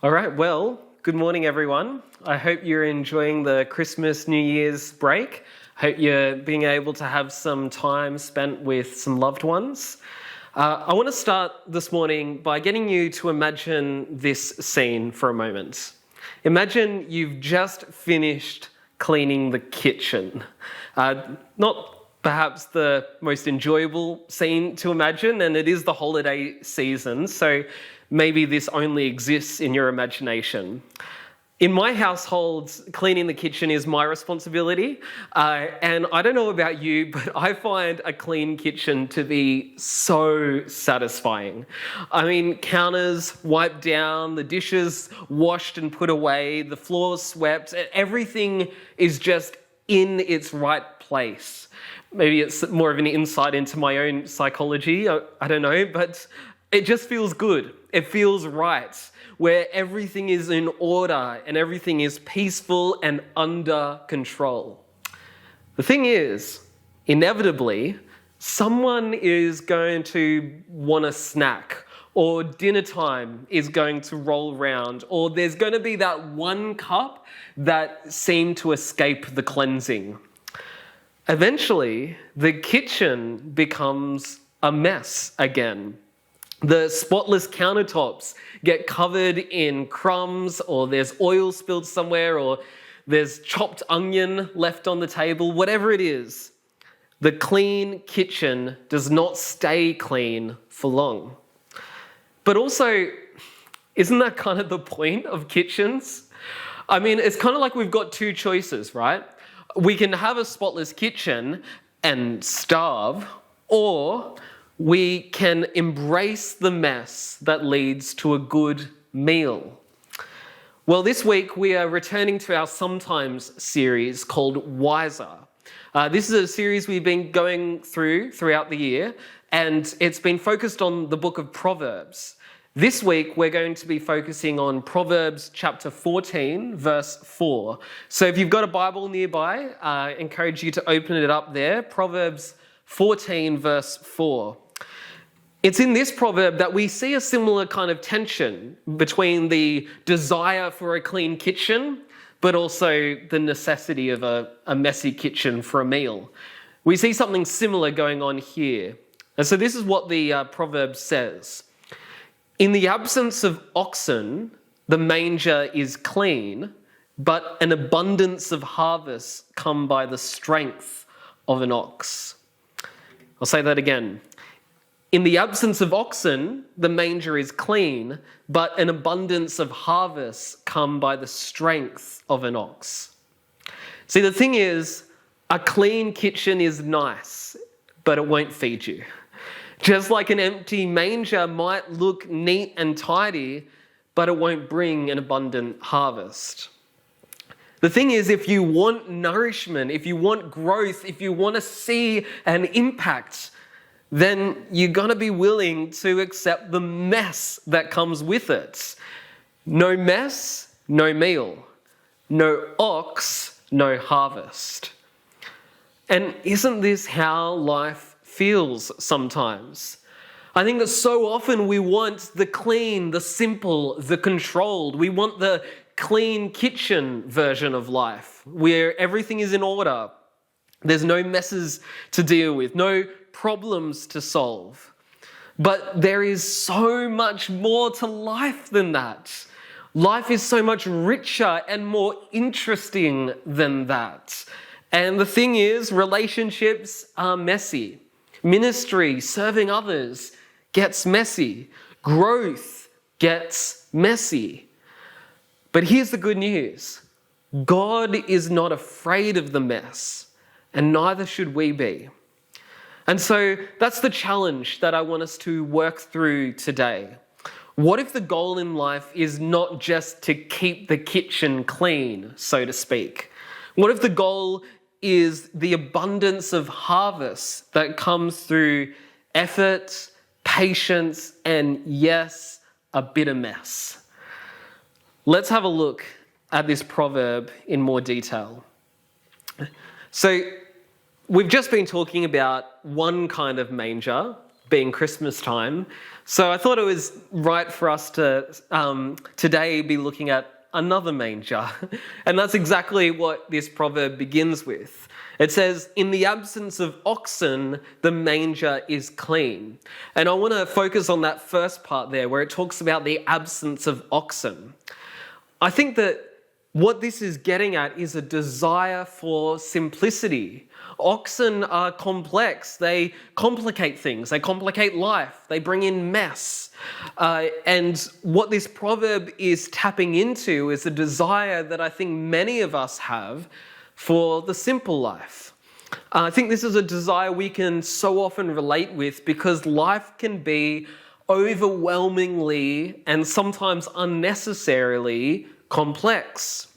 All right, well, good morning, everyone. I hope you're enjoying the Christmas, New Year's break. I hope you're being able to have some time spent with some loved ones. I want to start this morning by getting you to imagine this scene for a moment. Imagine you've just finished cleaning the kitchen. Not perhaps the most enjoyable scene to imagine, and it is the holiday season, so maybe this only exists in your imagination. In my household, cleaning the kitchen is my responsibility, and I don't know about you, but I find a clean kitchen to be so satisfying. I mean, counters wiped down, the dishes washed and put away, the floors swept, everything is just in its right place. Maybe it's more of an insight into my own psychology, I don't know, but it just feels good. It feels right, where everything is in order and everything is peaceful and under control. The thing is, inevitably, someone is going to want a snack, or dinner time is going to roll around, or there's going to be that one cup that seemed to escape the cleansing. Eventually, the kitchen becomes a mess again. The spotless countertops get covered in crumbs, or there's oil spilled somewhere, or there's chopped onion left on the table, whatever it is. The clean kitchen does not stay clean for long. But also, isn't that kind of the point of kitchens? I mean, it's kind of like we've got two choices, right? We can have a spotless kitchen and starve, or we can embrace the mess that leads to a good meal. Well, this week we are returning to our Sometimes series called Wiser. This is a series we've been going throughout the year, and it's been focused on the book of Proverbs. This week we're going to be focusing on Proverbs chapter 14, verse 4. So if you've got a Bible nearby, I encourage you to open it up there. Proverbs 14, verse 4. It's in this proverb that we see a similar kind of tension between the desire for a clean kitchen, but also the necessity of a messy kitchen for a meal. We see something similar going on here. And so this is what the proverb says. In the absence of oxen, the manger is clean, but an abundance of harvests come by the strength of an ox. I'll say that again. In the absence of oxen, the manger is clean, but an abundance of harvests come by the strength of an ox. See, the thing is, a clean kitchen is nice, but it won't feed you. Just like an empty manger might look neat and tidy, but it won't bring an abundant harvest. The thing is, if you want nourishment, if you want growth, if you want to see an impact, then you're going to be willing to accept the mess that comes with it. No mess, no meal. No ox, no harvest. And isn't this how life feels sometimes? I think that so often we want the clean, the simple, the controlled. We want the clean kitchen version of life, where everything is in order. There's no messes to deal with, no problems to solve. But there is so much more to life than that. Life is so much richer and more interesting than that. And the thing is, relationships are messy. Ministry, serving others, gets messy. Growth gets messy. But here's the good news. God is not afraid of the mess, and neither should we be. And so that's the challenge that I want us to work through today. What if the goal in life is not just to keep the kitchen clean, so to speak? What if the goal is the abundance of harvest that comes through effort, patience, and yes, a bit of mess? Let's have a look at this proverb in more detail. So we've just been talking about one kind of manger, being Christmas time. So I thought it was right for us to today be looking at another manger. And that's exactly what this proverb begins with. It says, in the absence of oxen, the manger is clean. And I want to focus on that first part there where it talks about the absence of oxen. I think that what this is getting at is a desire for simplicity. Oxen are complex. They complicate things. They complicate life. They bring in mess. And what this proverb is tapping into is a desire that I think many of us have for the simple life. I think this is a desire we can so often relate with because life can be overwhelmingly and sometimes unnecessarily complex.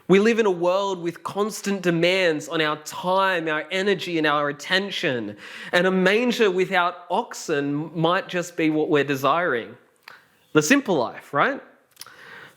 We live in a world with constant demands on our time, our energy, and our attention. And a manger without oxen might just be what we're desiring. The simple life, right?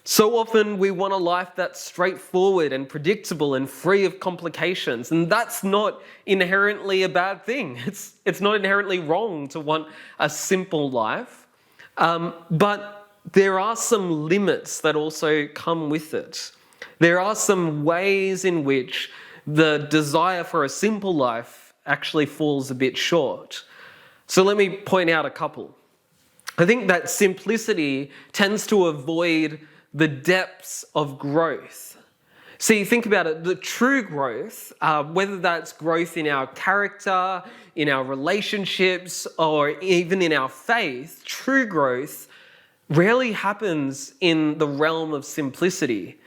So often we want a life that's straightforward and predictable and free of complications. And that's not inherently a bad thing. It's not inherently wrong to want a simple life. But there are some limits that also come with it. There are some ways in which the desire for a simple life actually falls a bit short. So let me point out a couple. I think that simplicity tends to avoid the depths of growth. See, think about it. The true growth, whether that's growth in our character, in our relationships, or even in our faith, true growth rarely happens in the realm of simplicity.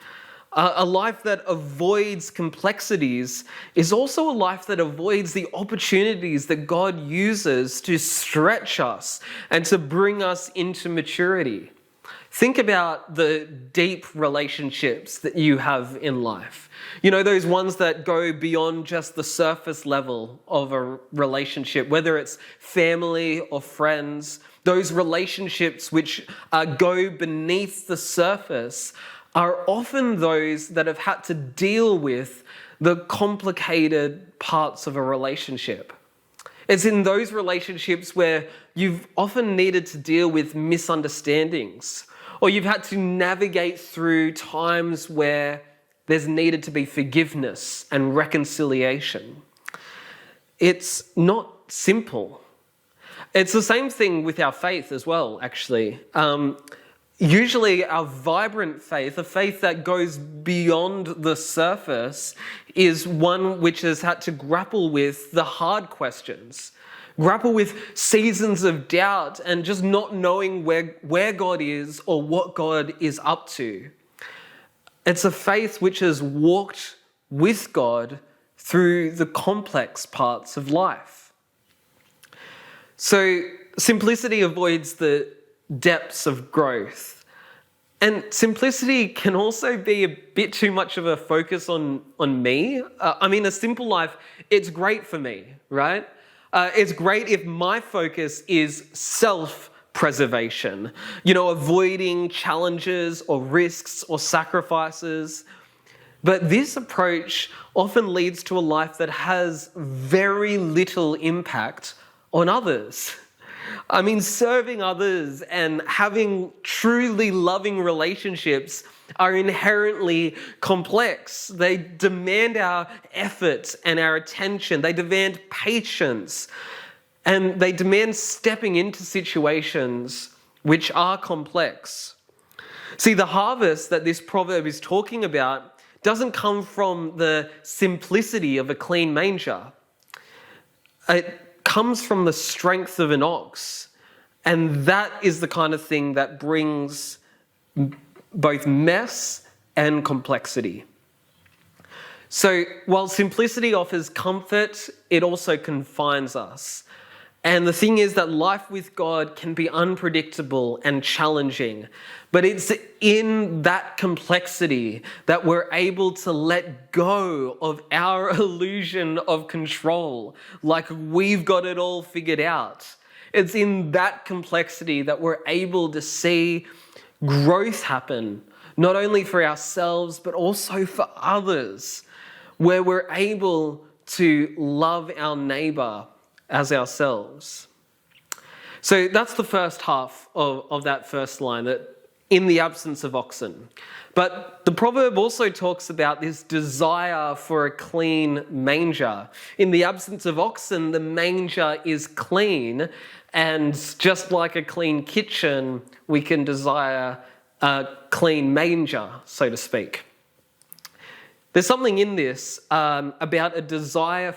A life that avoids complexities is also a life that avoids the opportunities that God uses to stretch us and to bring us into maturity. Think about the deep relationships that you have in life. You know, those ones that go beyond just the surface level of a relationship, whether it's family or friends. Those relationships which go beneath the surface are often those that have had to deal with the complicated parts of a relationship. It's in those relationships where you've often needed to deal with misunderstandings, or you've had to navigate through times where there's needed to be forgiveness and reconciliation. It's not simple. It's the same thing with our faith as well, actually. Usually our vibrant faith, a faith that goes beyond the surface, is one which has had to grapple with the hard questions, grapple with seasons of doubt and just not knowing where God is or what God is up to. It's a faith which has walked with God through the complex parts of life. So simplicity avoids the depths of growth. And simplicity can also be a bit too much of a focus on me. A simple life, it's great for me, right? It's great if my focus is self-preservation, avoiding challenges or risks or sacrifices. But this approach often leads to a life that has very little impact on others. Serving others and having truly loving relationships are inherently complex. They demand our effort and our attention. They demand patience. And they demand stepping into situations which are complex. See, the harvest that this proverb is talking about doesn't come from the simplicity of a clean manger. It comes from the strength of an ox. And that is the kind of thing that brings both mess and complexity. So while simplicity offers comfort, it also confines us. And the thing is that life with God can be unpredictable and challenging. But it's in that complexity that we're able to let go of our illusion of control, like we've got it all figured out. It's in that complexity that we're able to see growth happen, not only for ourselves, but also for others, where we're able to love our neighbor as ourselves. So that's the first half of that first line, that in the absence of oxen. But the proverb also talks about this desire for a clean manger. In the absence of oxen, the manger is clean, and just like a clean kitchen, we can desire a clean manger, so to speak. There's something in this about a desire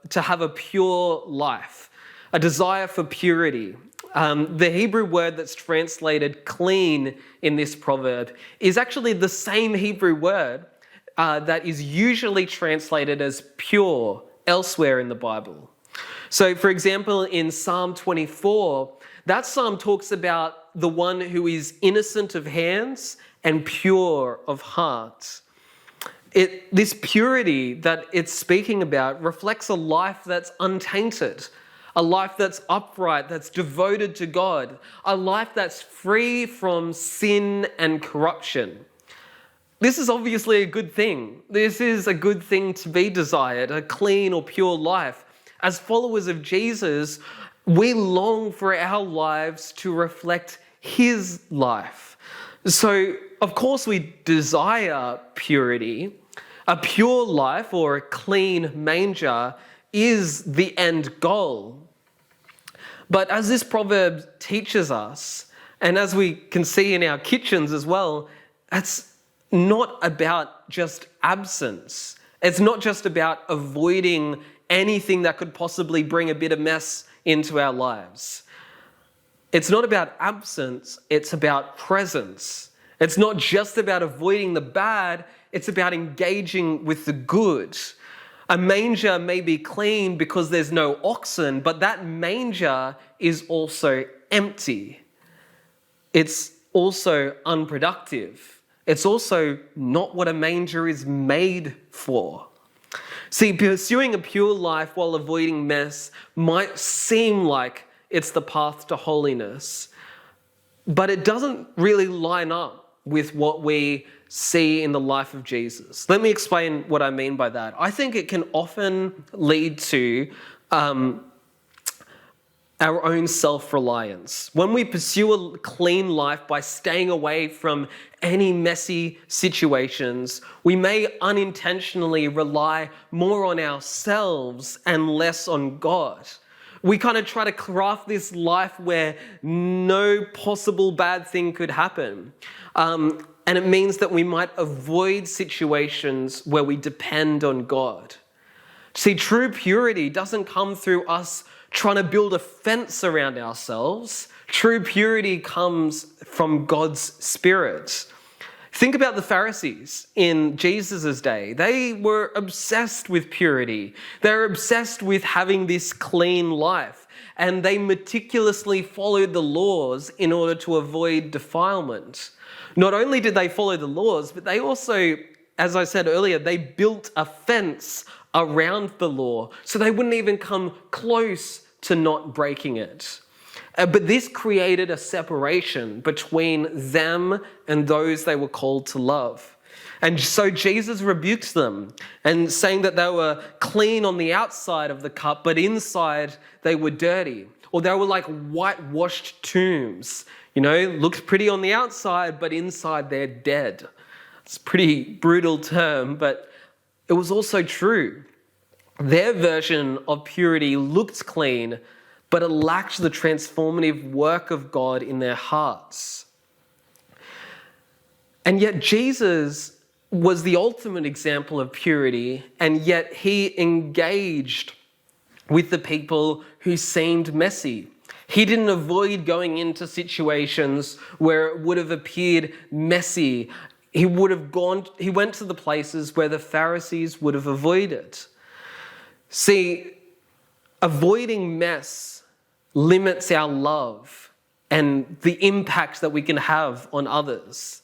to have a pure life, a desire for purity. The Hebrew word that's translated clean in this proverb is actually the same Hebrew word that is usually translated as pure elsewhere in the Bible. So, for example, in Psalm 24, that psalm talks about the one who is innocent of hands and pure of heart. This purity that it's speaking about reflects a life that's untainted, a life that's upright, that's devoted to God, a life that's free from sin and corruption. This is obviously a good thing. This is a good thing to be desired, a clean or pure life. As followers of Jesus, we long for our lives to reflect his life. So, of course, we desire purity. A pure life or a clean manger is the end goal. But as this proverb teaches us, and as we can see in our kitchens as well, it's not about just absence. It's not just about avoiding anything that could possibly bring a bit of mess into our lives. It's not about absence, it's about presence. It's not just about avoiding the bad, it's about engaging with the good. A manger may be clean because there's no oxen, but that manger is also empty. It's also unproductive. It's also not what a manger is made for. See, pursuing a pure life while avoiding mess might seem like it's the path to holiness, but it doesn't really line up with what we see in the life of Jesus. Let me explain what I mean by that. I think it can often lead to our own self-reliance. When we pursue a clean life by staying away from any messy situations, we may unintentionally rely more on ourselves and less on God. We kind of try to craft this life where no possible bad thing could happen. And it means that we might avoid situations where we depend on God. See, true purity doesn't come through us trying to build a fence around ourselves. True purity comes from God's Spirit. Think about the Pharisees in Jesus' day. They were obsessed with purity. They were obsessed with having this clean life, and they meticulously followed the laws in order to avoid defilement. Not only did they follow the laws, but they also, as I said earlier, they built a fence around the law so they wouldn't even come close to not breaking it. But this created a separation between them and those they were called to love. And so Jesus rebukes them and saying that they were clean on the outside of the cup, but inside they were dirty. Or they were like whitewashed tombs. You know, looked pretty on the outside, but inside they're dead. It's a pretty brutal term, but it was also true. Their version of purity looked clean, but it lacked the transformative work of God in their hearts. And yet Jesus was the ultimate example of purity, and yet he engaged with the people who seemed messy. He didn't avoid going into situations where it would have appeared messy. He went to the places where the Pharisees would have avoided. See, avoiding mess limits our love and the impact that we can have on others.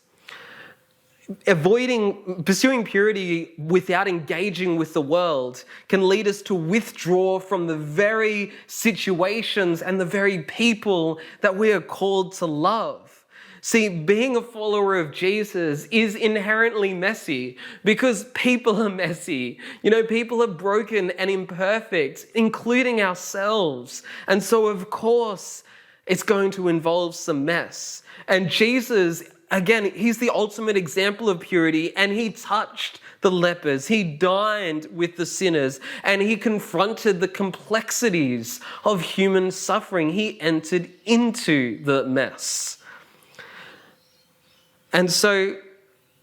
Pursuing purity without engaging with the world can lead us to withdraw from the very situations and the very people that we are called to love. See, being a follower of Jesus is inherently messy because people are messy. You know, people are broken and imperfect, including ourselves. And so, of course, it's going to involve some mess. And Jesus, again, he's the ultimate example of purity, and he touched the lepers, he dined with the sinners, and he confronted the complexities of human suffering. He entered into the mess. And so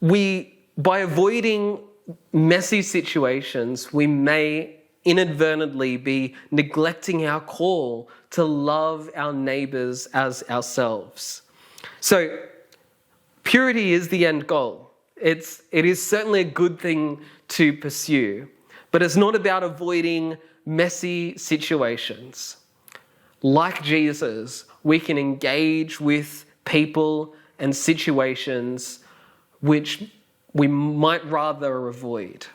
by avoiding messy situations, we may inadvertently be neglecting our call to love our neighbours as ourselves. So purity is the end goal. It is certainly a good thing to pursue, but it's not about avoiding messy situations. Like Jesus, we can engage with people and situations which we might rather avoid.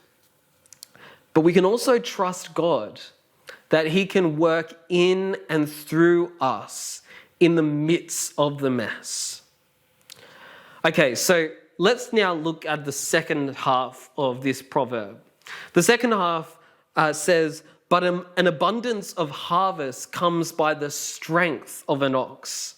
But we can also trust God that he can work in and through us in the midst of the mess. Okay, so let's now look at the second half of this proverb. The second half says, but an abundance of harvest comes by the strength of an ox.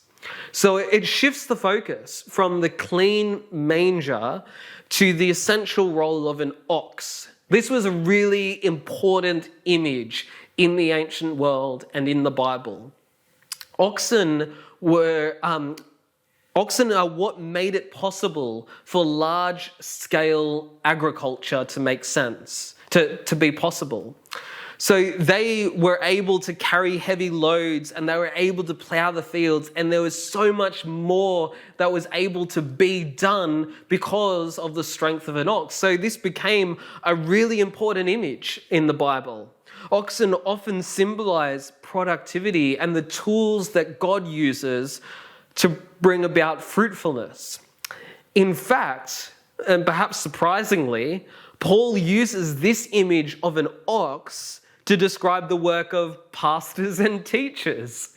So it shifts the focus from the clean manger to the essential role of an ox. This was a really important image in the ancient world and in the Bible. Oxen are what made it possible for large-scale agriculture to make sense, to be possible. So they were able to carry heavy loads, and they were able to plough the fields, and there was so much more that was able to be done because of the strength of an ox. So this became a really important image in the Bible. Oxen often symbolize productivity and the tools that God uses to bring about fruitfulness. In fact, and perhaps surprisingly, Paul uses this image of an ox to describe the work of pastors and teachers.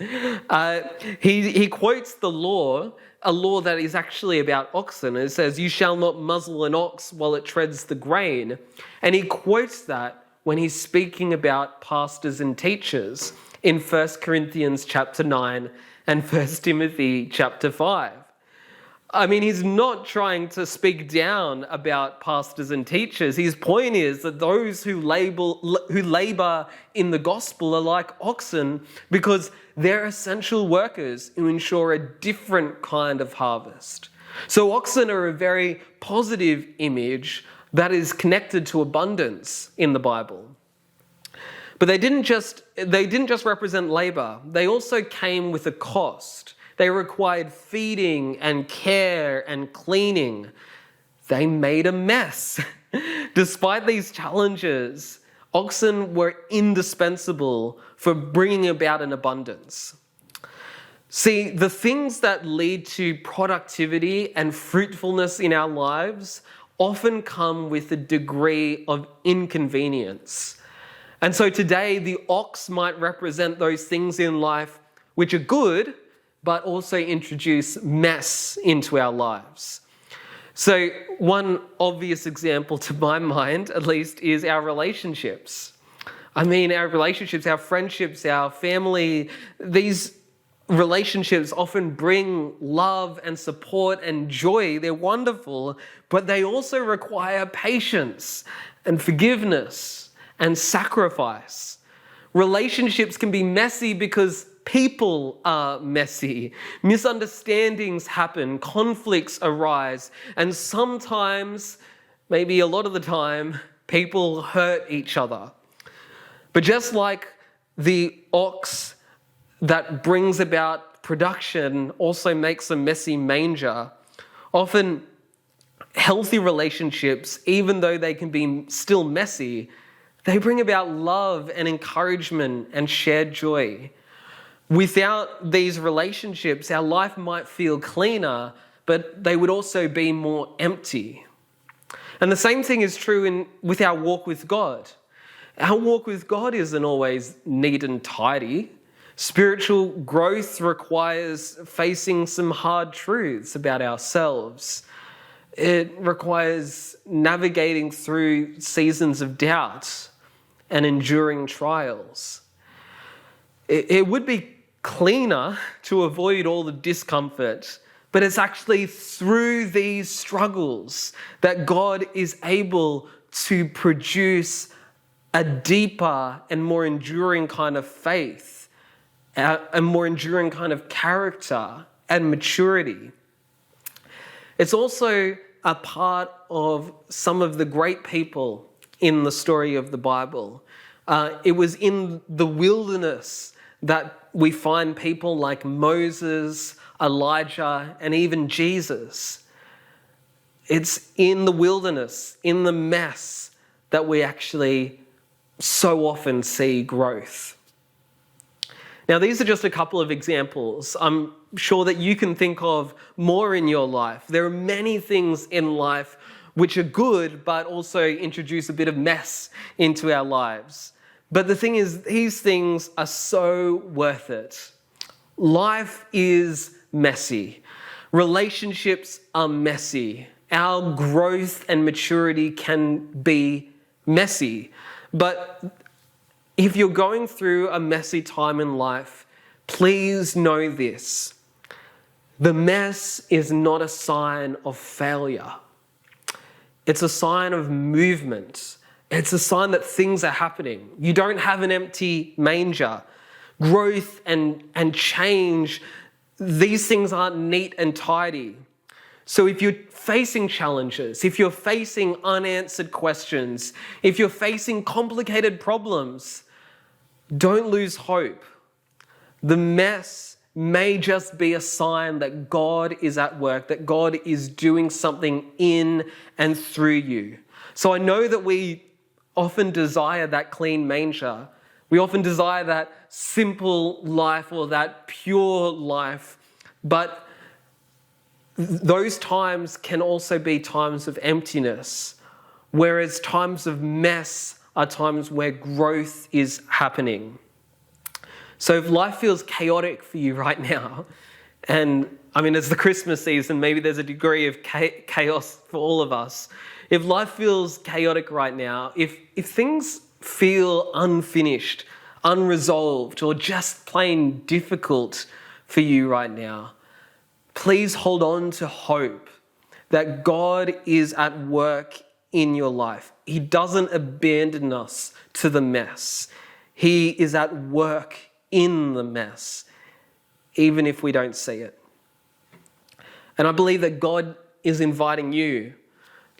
He quotes the law, a law that is actually about oxen. It says, "You shall not muzzle an ox while it treads the grain." And he quotes that when he's speaking about pastors and teachers in 1 Corinthians chapter 9 and 1 Timothy chapter 5. I mean, he's not trying to speak down about pastors and teachers. His point is that those who labor in the gospel are like oxen because they're essential workers who ensure a different kind of harvest. So oxen are a very positive image that is connected to abundance in the Bible. But they didn't just represent labor. They also came with a cost. They required feeding and care and cleaning. They made a mess. Despite these challenges, oxen were indispensable for bringing about an abundance. See, the things that lead to productivity and fruitfulness in our lives often come with a degree of inconvenience. And so today, the ox might represent those things in life which are good, but also introduce mess into our lives. So one obvious example to my mind, at least, is our relationships. I mean, our relationships, our friendships, our family, these relationships often bring love and support and joy. They're wonderful, but they also require patience and forgiveness and sacrifice. Relationships can be messy because people are messy. Misunderstandings happen, conflicts arise, and sometimes, maybe a lot of the time, people hurt each other. But just like the ox that brings about production also makes a messy manger, often healthy relationships, even though they can be still messy, they bring about love and encouragement and shared joy. Without these relationships, our life might feel cleaner, but they would also be more empty. And the same thing is true with our walk with God. Our walk with God isn't always neat and tidy. Spiritual growth requires facing some hard truths about ourselves. It requires navigating through seasons of doubt and enduring trials. It would be cleaner to avoid all the discomfort, but it's actually through these struggles that God is able to produce a deeper and more enduring kind of faith, a more enduring kind of character and maturity. It's also a part of some of the great people in the story of the Bible. It was in the wilderness that we find people like Moses, Elijah, and even Jesus. It's in the wilderness, in the mess, that we actually so often see growth. Now, these are just a couple of examples. I'm sure that you can think of more in your life. There are many things in life which are good, but also introduce a bit of mess into our lives. But the thing is, these things are so worth it. Life is messy. Relationships are messy. Our growth and maturity can be messy. But if you're going through a messy time in life, please know this. The mess is not a sign of failure. It's a sign of movement. It's a sign that things are happening. You don't have an empty manger. Growth and change, these things aren't neat and tidy. So if you're facing challenges, if you're facing unanswered questions, if you're facing complicated problems, don't lose hope. The mess may just be a sign that God is at work, that God is doing something in and through you. So I know that we often desire that clean manger. We often desire that simple life or that pure life. But those times can also be times of emptiness, whereas times of mess are times where growth is happening. So if life feels chaotic for you right now, and I mean, it's the Christmas season, maybe there's a degree of chaos for all of us. If life feels chaotic right now, if things feel unfinished, unresolved, or just plain difficult for you right now, please hold on to hope that God is at work in your life. He doesn't abandon us to the mess. He is at work in the mess, even if we don't see it. And I believe that God is inviting you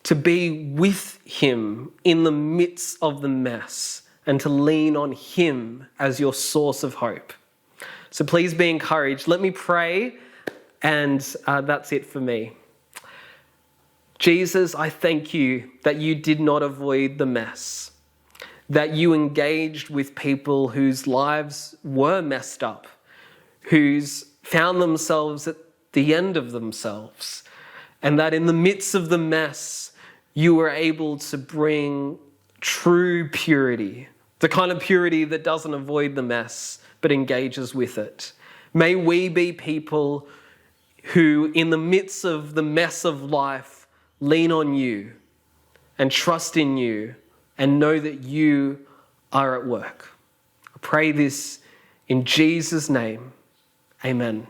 to be with him in the midst of the mess and to lean on him as your source of hope. So please be encouraged. Let me pray, and that's it for me. Jesus, I thank you that you did not avoid the mess, that you engaged with people whose lives were messed up, who's found themselves at the end of themselves, and that in the midst of the mess, you were able to bring true purity, the kind of purity that doesn't avoid the mess, but engages with it. May we be people who, in the midst of the mess of life, lean on you and trust in you and know that you are at work. I pray this in Jesus' name. Amen.